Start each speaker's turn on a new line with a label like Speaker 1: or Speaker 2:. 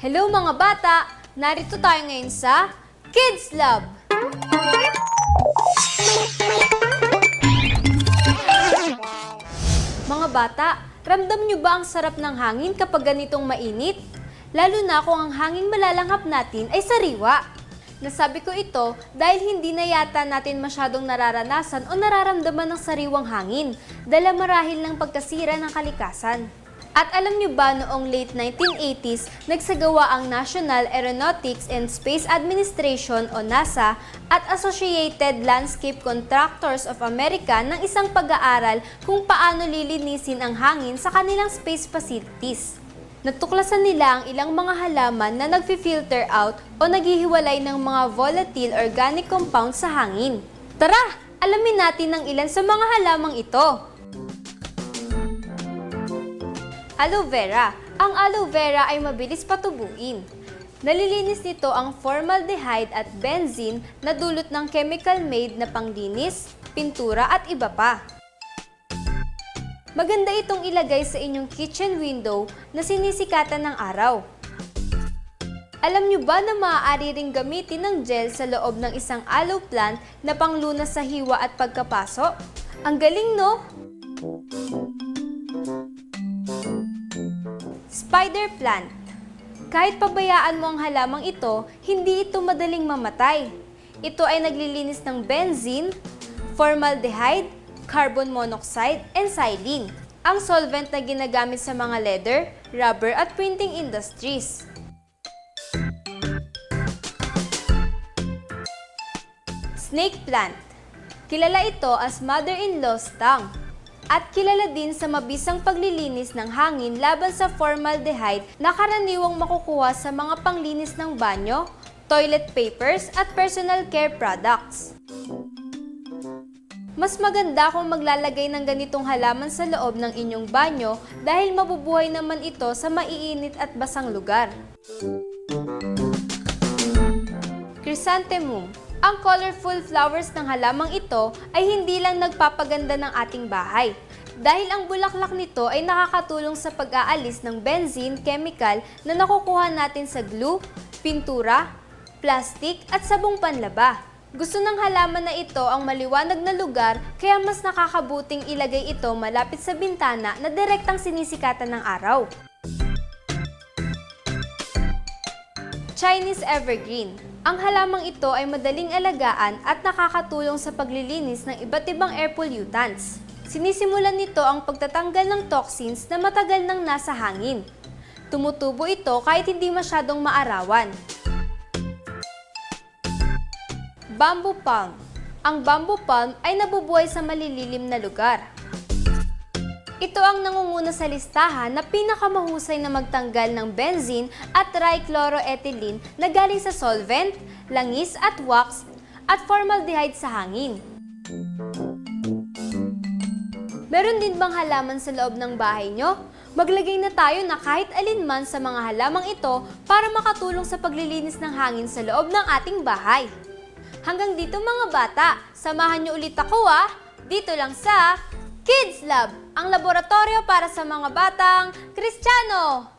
Speaker 1: Hello mga bata! Narito tayo ngayon sa Kids Lab! Mga bata, ramdam nyo ba ang sarap ng hangin kapag ganitong mainit? Lalo na kung ang hangin malalanghap natin ay sariwa. Nasabi ko ito dahil hindi na yata natin masyadong nararanasan o nararamdaman ng sariwang hangin, dala marahil ng pagkasira ng kalikasan. At alam nyo ba noong late 1980s, nagsagawa ang National Aeronautics and Space Administration o NASA at Associated Landscape Contractors of America ng isang pag-aaral kung paano lilinisin ang hangin sa kanilang space facilities. Natuklasan nila ang ilang mga halaman na nag-filter out o naghihiwalay ng mga volatile organic compounds sa hangin. Tara, alamin natin ang ilan sa mga halamang ito. Aloe vera. Ang aloe vera ay mabilis patubuin. Nalilinis nito ang formaldehyde at benzene na dulot ng chemical made na panglinis, pintura at iba pa. Maganda itong ilagay sa inyong kitchen window na sinisikatan ng araw. Alam nyo ba na maaari ring gamitin ng gel sa loob ng isang aloe plant na panglunas sa hiwa at pagkapaso? Ang galing, no? Spider plant. Kahit pabayaan mo ang halamang ito, hindi ito madaling mamatay. Ito ay naglilinis ng benzene, formaldehyde, carbon monoxide, and xylene, ang solvent na ginagamit sa mga leather, rubber at printing industries. Snake plant. Kilala ito as mother-in-law's tongue. At kilala din sa mabisang paglilinis ng hangin laban sa formaldehyde na karaniwang makukuha sa mga panglinis ng banyo, toilet papers at personal care products. Mas maganda kung maglalagay ng ganitong halaman sa loob ng inyong banyo dahil mabubuhay naman ito sa maiinit at basang lugar. Chrysanthemum. Ang colorful flowers ng halamang ito ay hindi lang nagpapaganda ng ating bahay. Dahil ang bulaklak nito ay nakakatulong sa pag-aalis ng benzene chemical na nakukuha natin sa glue, pintura, plastic at sabong panlaba. Gusto ng halaman na ito ang maliwanag na lugar kaya mas nakakabuting ilagay ito malapit sa bintana na direktang sinisikatan ng araw. Chinese evergreen. Ang halamang ito ay madaling alagaan at nakakatulong sa paglilinis ng iba't ibang air pollutants. Sinisimulan nito ang pagtatanggal ng toxins na matagal nang nasa hangin. Tumutubo ito kahit hindi masyadong maarawan. Bamboo palm. Ang bamboo palm ay nabubuhay sa malililim na lugar. Ito ang nangunguna sa listahan na pinakamahusay na magtanggal ng benzene at trichloroethylene na galing sa solvent, langis at wax at formaldehyde sa hangin. Meron din bang halaman sa loob ng bahay nyo? Maglagay na tayo na kahit alinman sa mga halamang ito para makatulong sa paglilinis ng hangin sa loob ng ating bahay. Hanggang dito mga bata, samahan nyo ulit ako dito lang sa Kids Lab, ang laboratorio para sa mga batang Kristiyano!